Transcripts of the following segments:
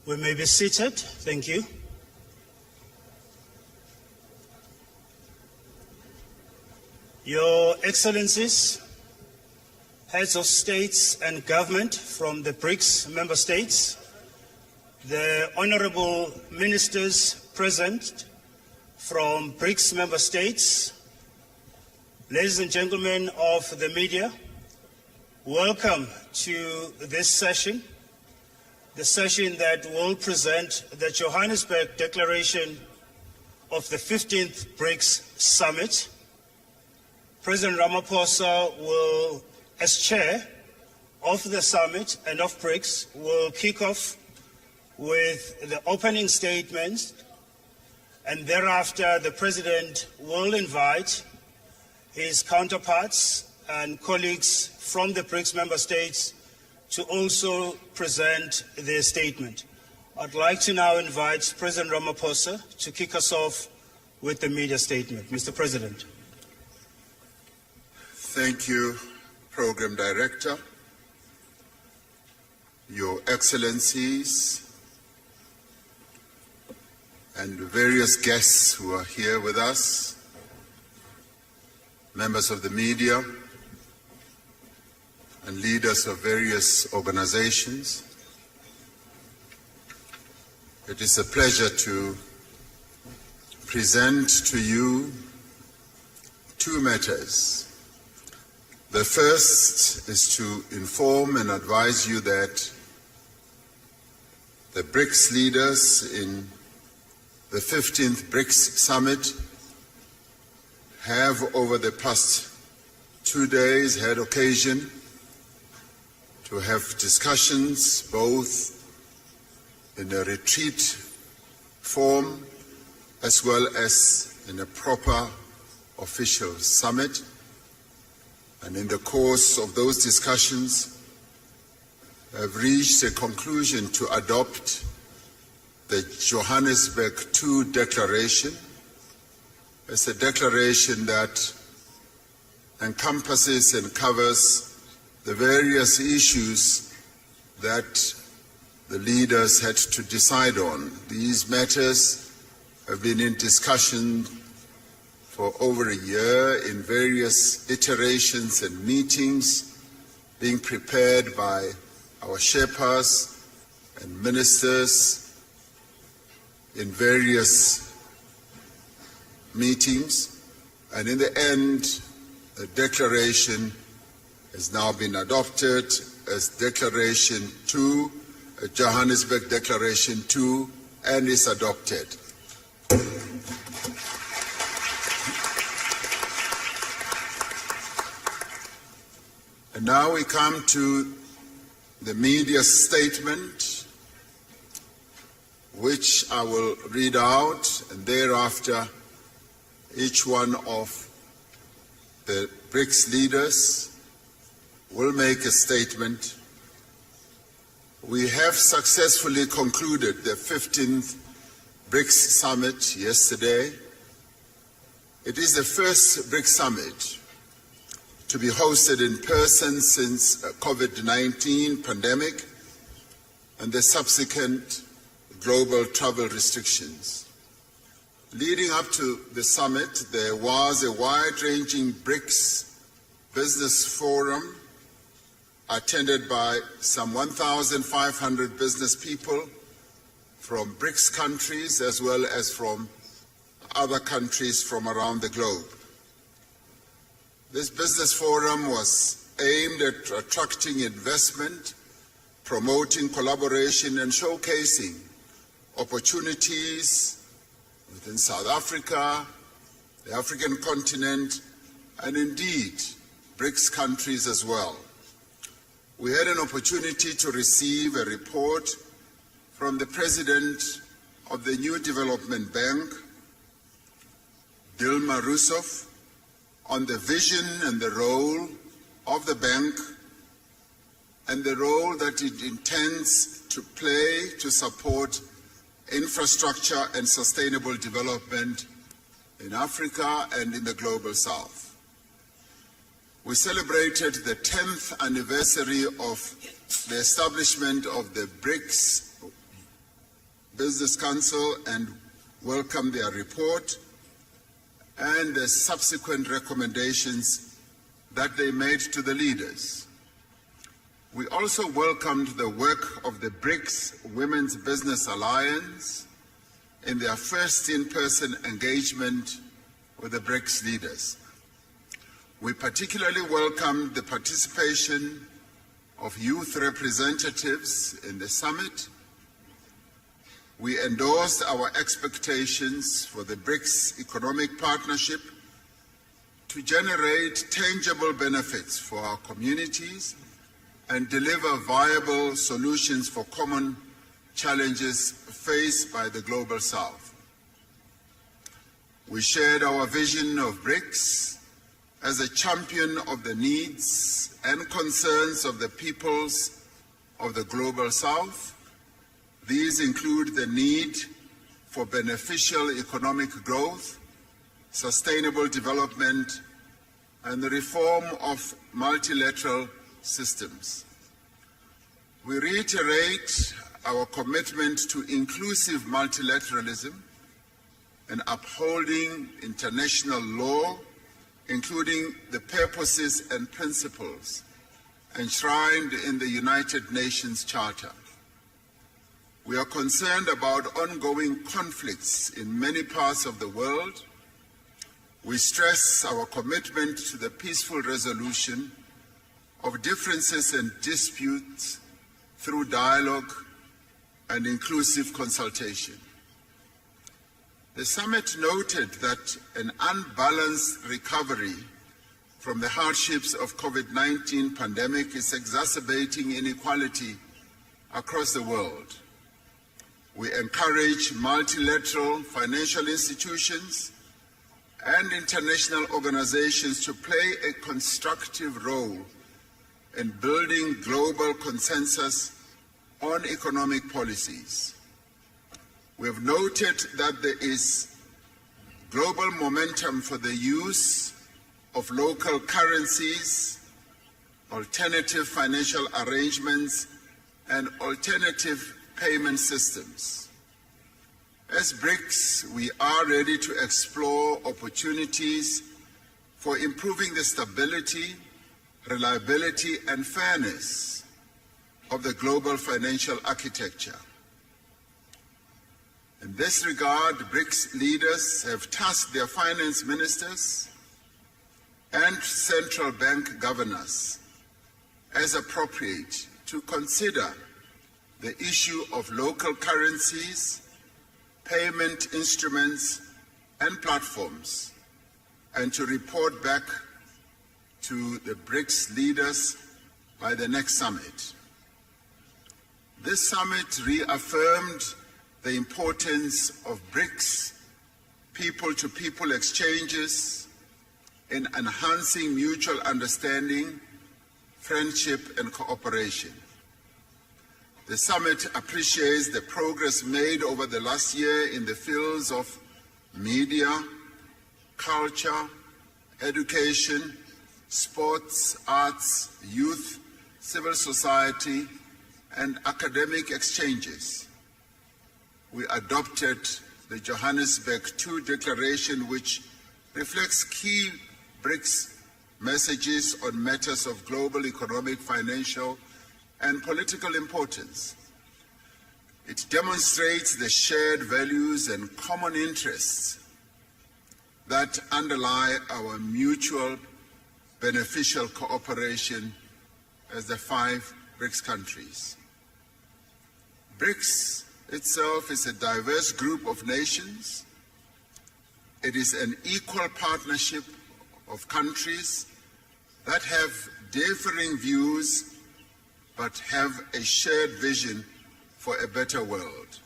We may be seated. Thank you. Your Excellencies, heads of states and government from the BRICS member states, the honorable ministers present from BRICS member states, ladies and gentlemen of the media, welcome to this session, the session that will present the Johannesburg Declaration of the 15th BRICS Summit. President Ramaphosa will, as chair of the summit and of BRICS, will kick off with the opening statements, and thereafter the President will invite his counterparts and colleagues from the BRICS member states to also present their statement. I'd like to now invite President Ramaphosa to kick us off with the media statement. Mr. President. Thank you, Program Director, Your Excellencies, and various guests who are here with us, members of the media, and leaders of various organizations. It is a pleasure to present to you two matters. The first is to inform and advise you that the BRICS leaders in the 15th BRICS Summit have over the past 2 days had occasion to have discussions both in a retreat form as well as in a proper official summit. And in the course of those discussions, have reached a conclusion to adopt the Johannesburg II Declaration as a declaration that encompasses and covers the various issues that the leaders had to decide on. These matters have been in discussion for over a year in various iterations and meetings, being prepared by our Sherpas and ministers in various meetings. And in the end, a declaration has now been adopted as Declaration 2, Johannesburg Declaration 2, and is adopted. And now we come to the media statement, which I will read out, and thereafter each one of the BRICS leaders will make a statement. We have successfully concluded the 15th BRICS Summit yesterday. It is the first BRICS Summit to be hosted in person since COVID-19 pandemic and the subsequent global travel restrictions. Leading up to the summit, there was a wide-ranging BRICS business forum attended by some 1,500 business people from BRICS countries as well as from other countries from around the globe. This business forum was aimed at attracting investment, promoting collaboration, and showcasing opportunities within South Africa, the African continent, and indeed BRICS countries as well. We had an opportunity to receive a report from the President of the New Development Bank, Dilma Rousseff, on the vision and the role of the bank and the role that it intends to play to support infrastructure and sustainable development in Africa and in the Global South. We celebrated the 10th anniversary of the establishment of the BRICS Business Council and welcome their report and the subsequent recommendations that they made to the leaders. We also welcomed the work of the BRICS Women's Business Alliance in their first in-person engagement with the BRICS leaders. We particularly welcomed the participation of youth representatives in the summit. We endorsed our expectations for the BRICS economic partnership to generate tangible benefits for our communities and deliver viable solutions for common challenges faced by the Global South. We shared our vision of BRICS as a champion of the needs and concerns of the peoples of the Global South. These include the need for beneficial economic growth, sustainable development, and the reform of multilateral systems. We reiterate our commitment to inclusive multilateralism and upholding international law, including the purposes and principles enshrined in the United Nations Charter. We are concerned about ongoing conflicts in many parts of the world. We stress our commitment to the peaceful resolution of differences and disputes through dialogue and inclusive consultation. The summit noted that an unbalanced recovery from the hardships of COVID-19 pandemic is exacerbating inequality across the world. We encourage multilateral financial institutions and international organizations to play a constructive role in building global consensus on economic policies. We have noted that there is global momentum for the use of local currencies, alternative financial arrangements, and alternative payment systems. As BRICS, we are ready to explore opportunities for improving the stability, reliability, and fairness of the global financial architecture. In this regard, BRICS leaders have tasked their finance ministers and central bank governors, as appropriate, to consider the issue of local currencies, payment instruments, and platforms, and to report back to the BRICS leaders by the next summit. This summit reaffirmed the importance of BRICS people-to-people exchanges in enhancing mutual understanding, friendship, and cooperation. The summit appreciates the progress made over the last year in the fields of media, culture, education, sports, arts, youth, civil society, and academic exchanges. We adopted the Johannesburg II Declaration, which reflects key BRICS messages on matters of global economic, financial, and political importance. It demonstrates the shared values and common interests that underlie our mutual beneficial cooperation as the 5 BRICS countries. BRICS itself is a diverse group of nations. It is an equal partnership of countries that have differing views but have a shared vision for a better world.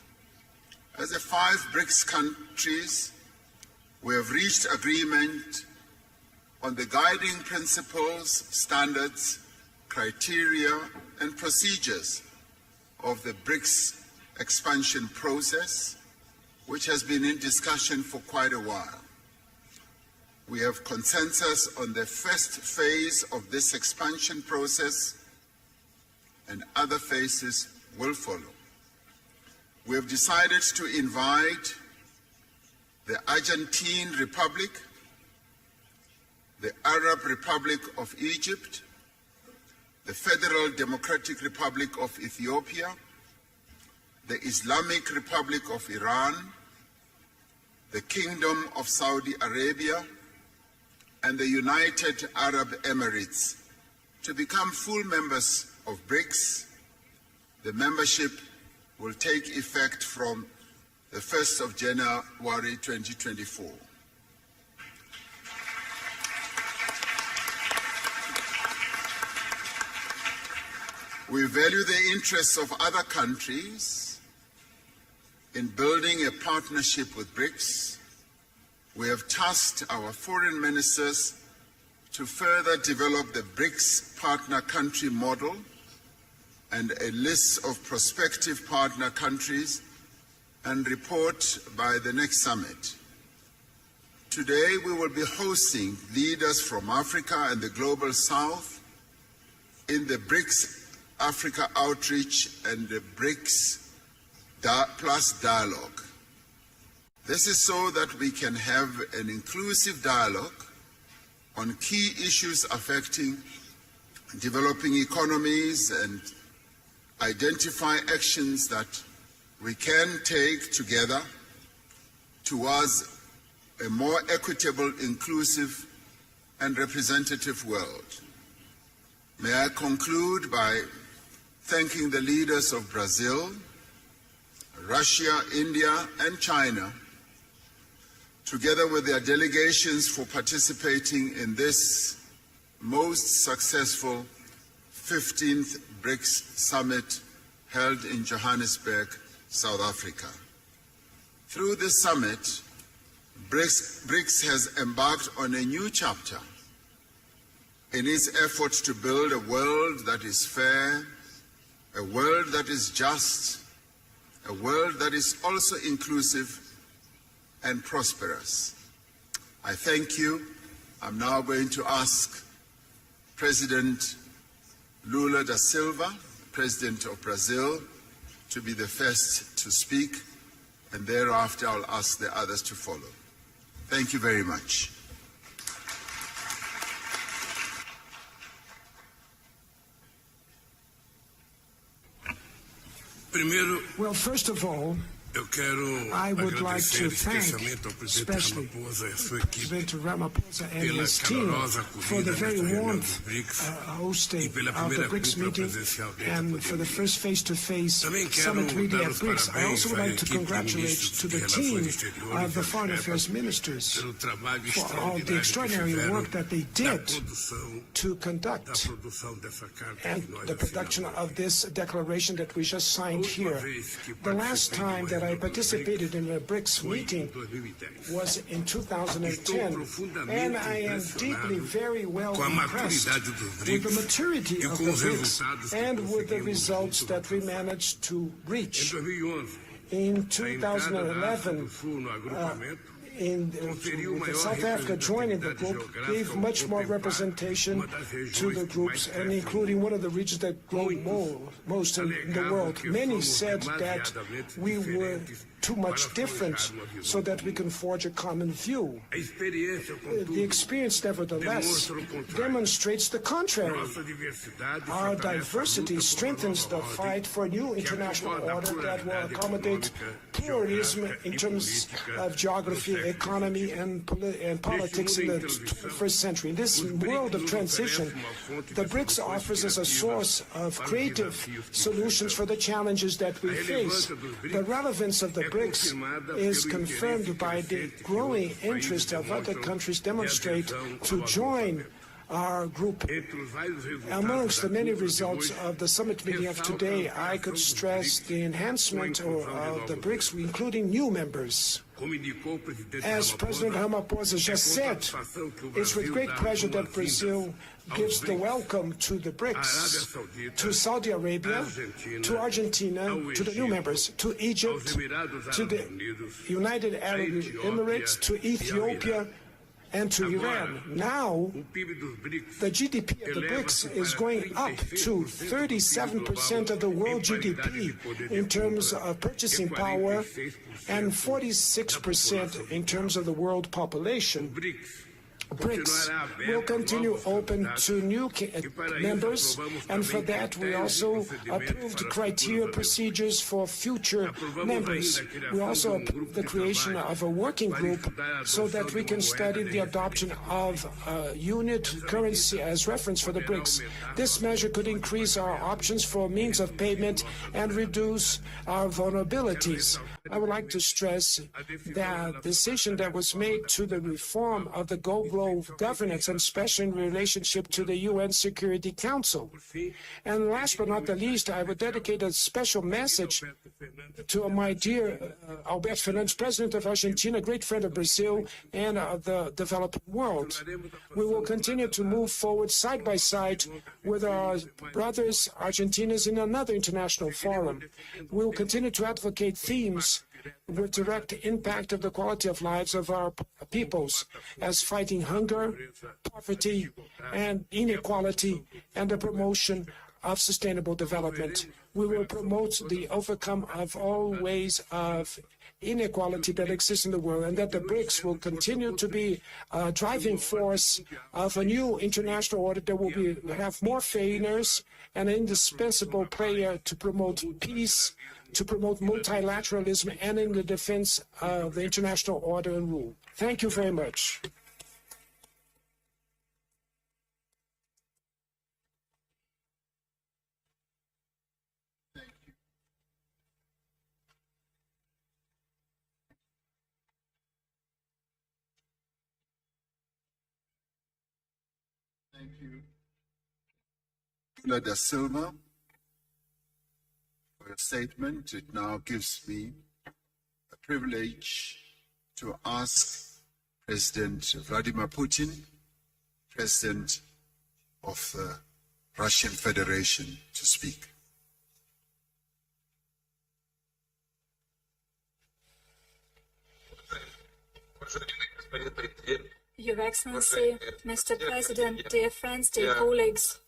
As the 5 BRICS countries, we have reached agreement on the guiding principles, standards, criteria, and procedures of the BRICS expansion process, which has been in discussion for quite a while. We have consensus on the first phase of this expansion process, and other phases will follow. we have decided to invite the Argentine Republic, the Arab Republic of Egypt, the Federal Democratic Republic of Ethiopia, the Islamic Republic of Iran, the Kingdom of Saudi Arabia, and the United Arab Emirates to become full members of BRICS. The membership will take effect from the 1st of January 2024. We value the interests of other countries in building a partnership with BRICS. We have tasked our foreign ministers to further develop the BRICS partner country model and a list of prospective partner countries and report by the next summit. Today we will be hosting leaders from Africa and the Global South in the BRICS Africa Outreach and the BRICS Plus Dialogue. This is so that we can have an inclusive dialogue on key issues affecting developing economies and identify actions that we can take together towards a more equitable, inclusive, and representative world. May I conclude by thanking the leaders of Brazil, Russia, India, and China, together with their delegations, for participating in this most successful 15th BRICS Summit held in Johannesburg, South Africa. Through this summit, BRICS has embarked on a new chapter in its efforts to build a world that is fair, a world that is just, a world that is also inclusive and prosperous. I thank you. I'm now going to ask President Lula da Silva, President of Brazil, to be the first to speak, and thereafter I'll ask the others to follow. Thank you very much. Well, first of all, I would like to thank especially President Ramaphosa and his team for the very warm hosting of the BRICS meeting and for the first face-to-face summit meeting at BRICS. I also would like to congratulate to the team of the foreign affairs ministers for all the extraordinary work that they did to conduct and the production of this declaration that we just signed here. The last time that I participated in a BRICS meeting was in 2010, and I am deeply, very well impressed with the maturity of the BRICS and with the results that we managed to reach. In 2011, with South Africa joining the group, gave much more representation to the groups, and including one of the regions that grow most in the world. Many said that we were too much different so that we can forge a common view. The experience, nevertheless, demonstrates the contrary. Our diversity strengthens the fight for a new international order that will accommodate pluralism in terms of geography, economy, and politics in the 21st century. In this world of transition, the BRICS offers us a source of creative solutions for the challenges that we face. The relevance of the BRICS is confirmed by the growing interest of other countries demonstrate to join our group. Amongst the many results of the summit meeting of today, I could stress the enhancement of the BRICS, including new members. As President Ramaphosa just said, it's with great pleasure that Brazil gives the welcome to the BRICS, to Saudi Arabia, to Argentina, to the new members, to Egypt, to the United Arab Emirates, to Ethiopia, and to Iran. Now, the GDP of the BRICS is going up to 37% of the world GDP in terms of purchasing power and 46% in terms of the world population. BRICS will continue open to new members, and for that we also approved criteria procedures for future members. We also approved the creation of a working group so that we can study the adoption of unit currency as reference for the BRICS. This measure could increase our options for means of payment and reduce our vulnerabilities. I would like to stress that decision that was made to the reform of the global governance, and especially in relationship to the UN Security Council. And last but not the least, I would dedicate a special message to my dear Alberto Fernandes, President of Argentina, great friend of Brazil and the developing world. We will continue to move forward side by side with our brothers Argentinians in another international forum. We will continue to advocate themes with direct impact of the quality of lives of our peoples, as fighting hunger, poverty, and inequality, and the promotion of sustainable development. We will promote the overcome of all ways of inequality that exists in the world, and that the BRICS will continue to be a driving force of a new international order that will have more fairness and an indispensable player to promote peace, to promote multilateralism, and in the defense of the international order and rule. Thank you very much. Thank you, Lula da Silva, for your statement. It now gives me a privilege to ask President Vladimir Putin, President of the Russian Federation, to speak. Your Excellency, Mr. President, dear friends, dear colleagues,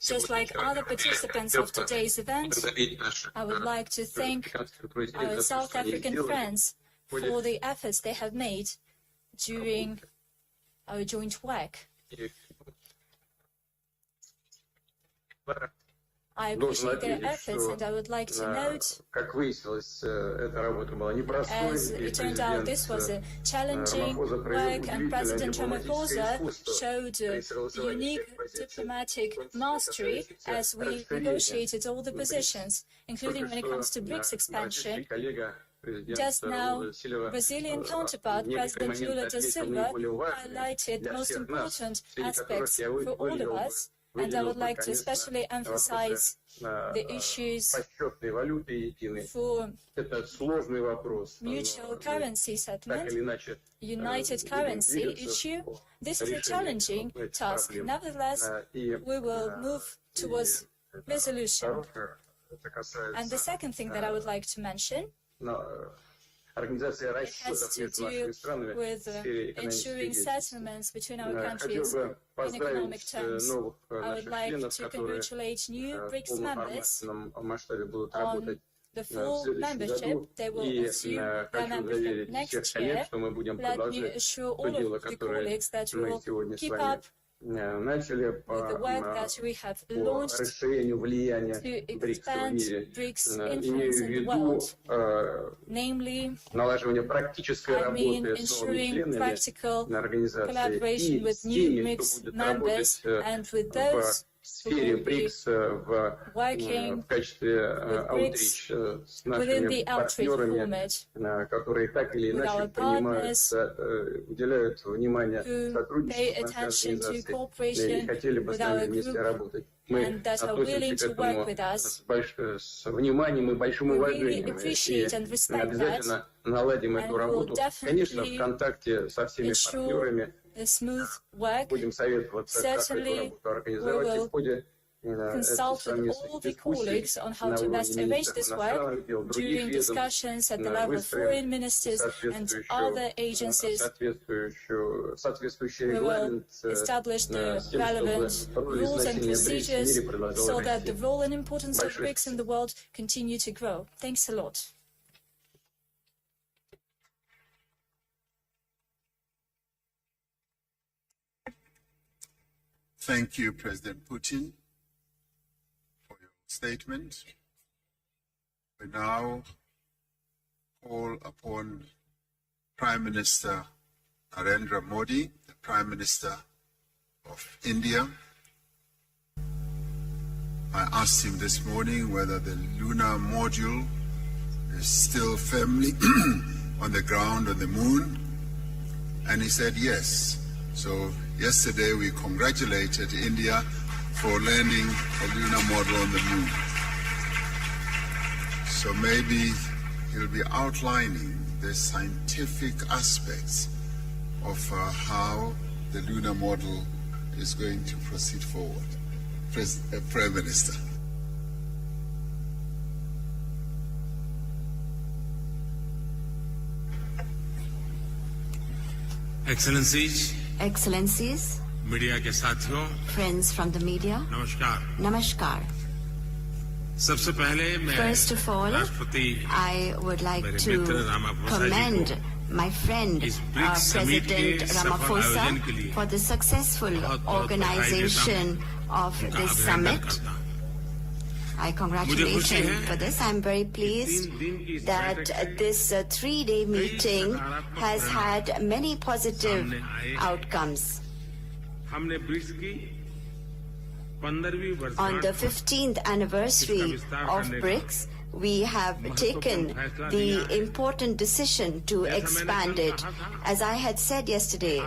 just like other participants of today's event, I would like to thank our South African friends for the efforts they have made during our joint work. I appreciate their efforts, and I would like to note, as it turned out, this was a challenging work, and President Ramaphosa showed unique diplomatic mastery as we negotiated all the positions, including when it comes to BRICS expansion. Just now, Brazilian counterpart, President Lula da Silva, highlighted the most important aspects for all of us. And I would like to especially emphasize the issues for mutual currency settlement, united currency issue. This is a challenging task. Nevertheless, we will move towards resolution. And the second thing that I would like to mention, it has to do with ensuring settlements between our countries in economic terms. I would like to congratulate new BRICS members on the full membership. They will assume their membership next year. Let me assure all of the colleagues that we will keep up with the work that we have launched to expand BRICS influence in the world, namely, ensuring practical collaboration with new BRICS members and with those who will be working with BRICS within the outreach format, with our partners who pay attention to cooperation with our group and that are willing to work with us. We really appreciate and respect that, and we will definitely ensure a smooth work. Certainly, we will consult with all the colleagues on how to best arrange this work during discussions at the level of foreign ministers and other agencies. We will establish the relevant rules and procedures so that the role and importance of BRICS in the world continue to grow. Thanks a lot. Thank you, President Putin, for your statement. We now call upon Prime Minister Narendra Modi, the Prime Minister of India. I asked him this morning whether the lunar module is still firmly on the ground on the moon, and he said yes. So yesterday we congratulated India for landing a lunar module on the moon. So maybe he'll be outlining the scientific aspects of how the lunar model is going to proceed forward. Prime Minister. Excellencies, media के साथियों, friends from the media, Namaskar. सबसे पहले मैं First of all, I would like to commend my friend President Ramaphosa for the successful organization of this summit. I congratulate him for this. I'm very pleased that this three-day meeting has had many positive outcomes. On the 15th anniversary of BRICS, we have taken the important decision to expand it. As I had said yesterday,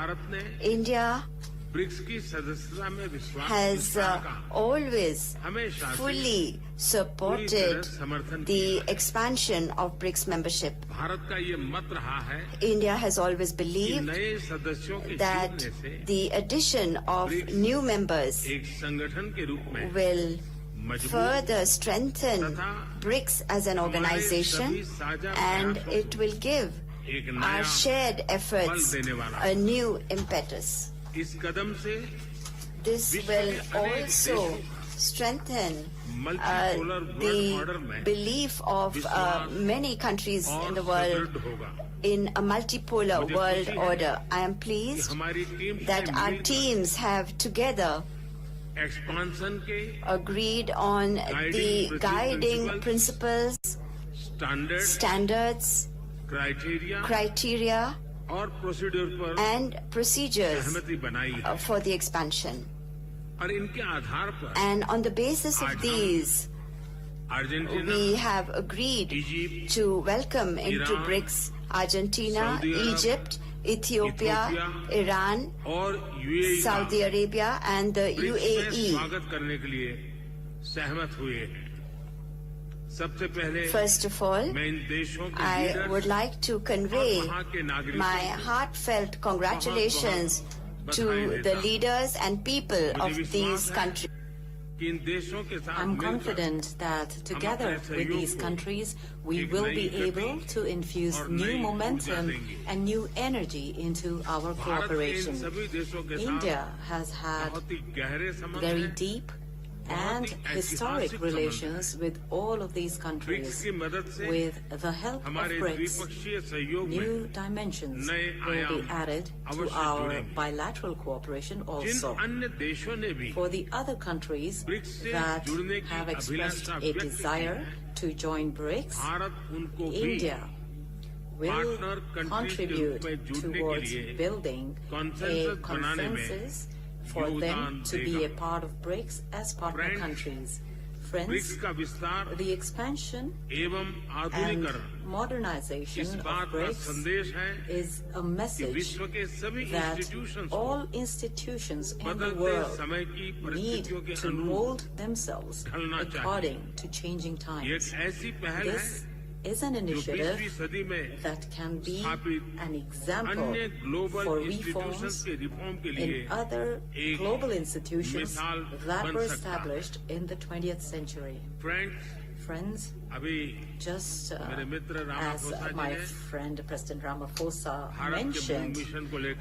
India has always fully supported the expansion of BRICS membership. India has always believed that the addition of new members will further strengthen BRICS as an organization, and it will give our shared efforts a new impetus. This will also strengthen the belief of many countries in the world in a multipolar world order. I am pleased that our teams have together agreed on the guiding principles, standards, criteria, and procedures for the expansion. And on the basis of these, we have agreed to welcome into BRICS Argentina, Egypt, Ethiopia, Iran, Saudi Arabia, and the UAE. First of all, I would like to convey my heartfelt congratulations to the leaders and people of these countries. I'm confident that together with these countries, we will be able to infuse new momentum and new energy into our cooperation. India has had very deep and historic relations with all of these countries. With the help of BRICS, new dimensions will be added to our bilateral cooperation also. For the other countries that have expressed a desire to join BRICS, India will contribute towards building a consensus for them to be a part of BRICS as partner countries. Friends, the expansion and modernization of BRICS is a message that all institutions in the world need to mold themselves according to changing times. This is an initiative that can be an example for reforms in other global institutions that were established in the 20th century. Friends, just as my friend President Ramaphosa mentioned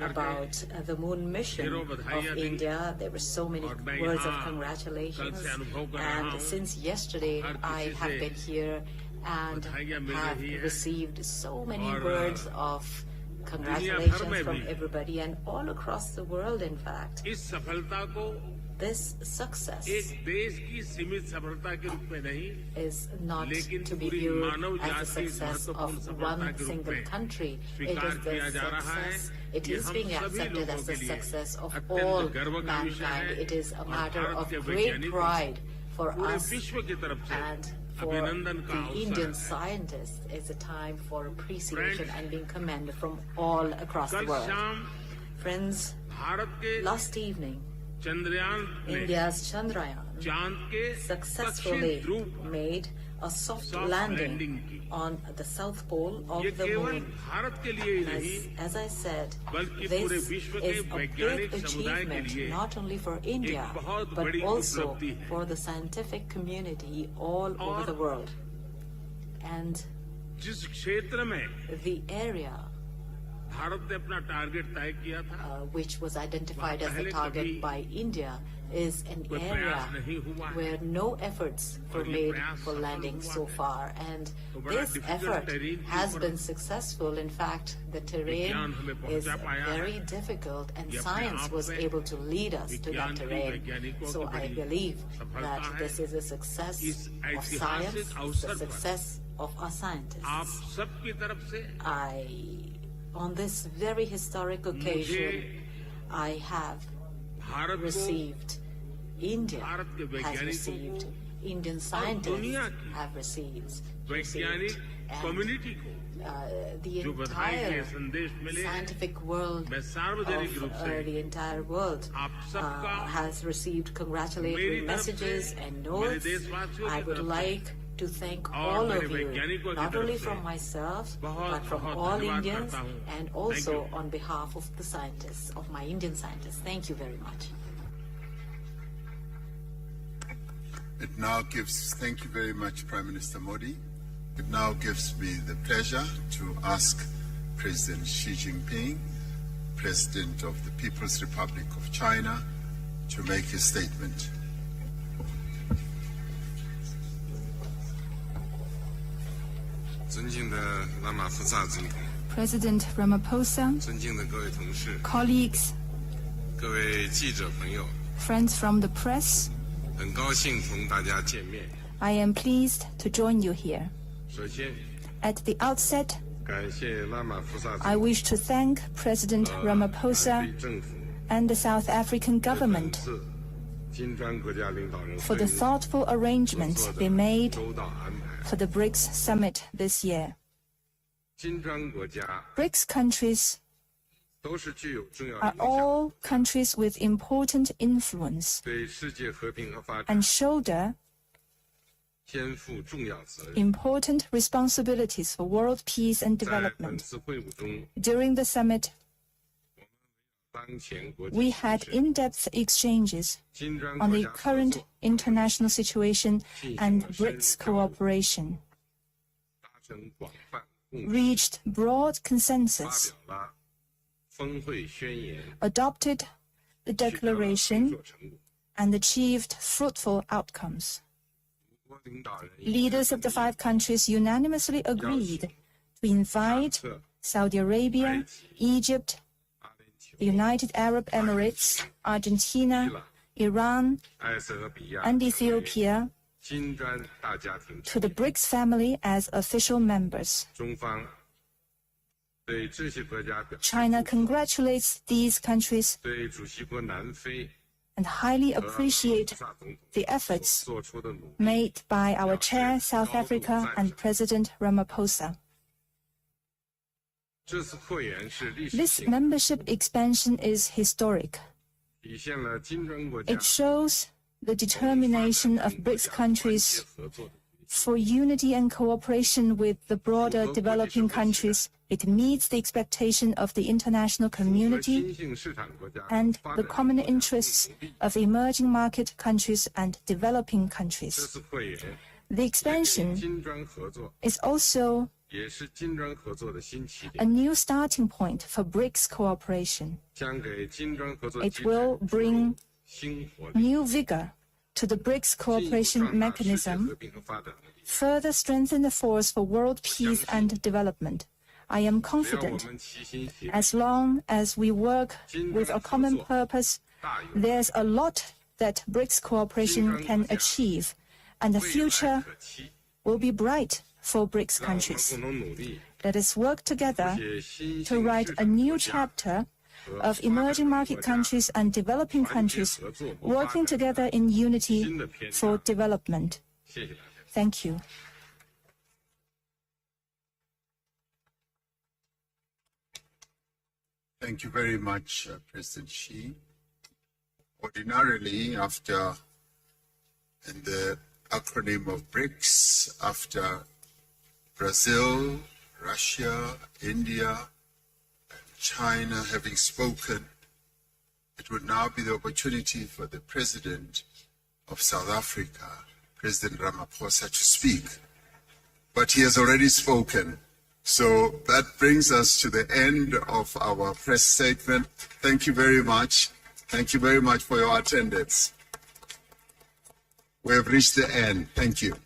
about the moon mission of India, there were so many words of congratulations. And since yesterday, I have been here and have received so many words of congratulations from everybody and all across the world, in fact. This success is not to be viewed as the success of one single country. It is the success, it is being accepted as the success of all mankind. It is a matter of great pride for us and for the Indian scientists. It's a time for appreciation and being commended from all across the world. Friends, last evening, India's Chandrayaan successfully made a soft landing on the south pole of the moon. As I said, this is a big achievement not only for India, but also for the scientific community all over the world. And the area which was identified as a target by India is an area where no efforts were made for landing so far, and this effort has been successful. In fact, the terrain is very difficult and science was able to lead us to that terrain. So I believe that this is a success of science, the success of our scientists. On this very historic occasion, I have received, India has received, Indian scientists have received, and the entire scientific world of the entire world has received congratulatory messages and notes. I would like to thank all of you, not only from myself, but from all Indians, and also on behalf of the scientists, of my Indian scientists. Thank you very much. Thank you very much, Prime Minister Modi. It now gives me the pleasure to ask President Xi Jinping, President of the People's Republic of China, to make his statement. President Ramaphosa, colleagues, friends from the press, I am pleased to join you here. At the outset, I wish to thank President Ramaphosa and the South African government for the thoughtful arrangements they made for the BRICS summit this year. BRICS countries are all countries with important influence and shoulder important responsibilities for world peace and development. During the summit, we had in-depth exchanges on the current international situation and BRICS cooperation, reached broad consensus, adopted the declaration, and achieved fruitful outcomes. Leaders of the 5 countries unanimously agreed to invite Saudi Arabia, Egypt, the United Arab Emirates, Argentina, Iran, and Ethiopia to the BRICS family as official members. China congratulates these countries and highly appreciate the efforts made by our chair, South Africa, and President Ramaphosa. This membership expansion is historic. It shows the determination of BRICS countries for unity and cooperation with the broader developing countries. It meets the expectation of the international community and the common interests of emerging market countries and developing countries. The expansion is also a new starting point for BRICS cooperation. It will bring new vigor to the BRICS cooperation mechanism, further strengthen the force for world peace and development. I am confident as long as we work with a common purpose, there's a lot that BRICS cooperation can achieve, and the future will be bright for BRICS countries. Let us work together to write a new chapter of emerging market countries and developing countries working together in unity for development. Thank you. Thank you very much, President Xi. Ordinarily, in the acronym of BRICS, after Brazil, Russia, India, China having spoken, it would now be the opportunity for the President of South Africa, President Ramaphosa, to speak. But he has already spoken. So that brings us to the end of our press statement. Thank you very much. Thank you very much for your attendance. We have reached the end. Thank you.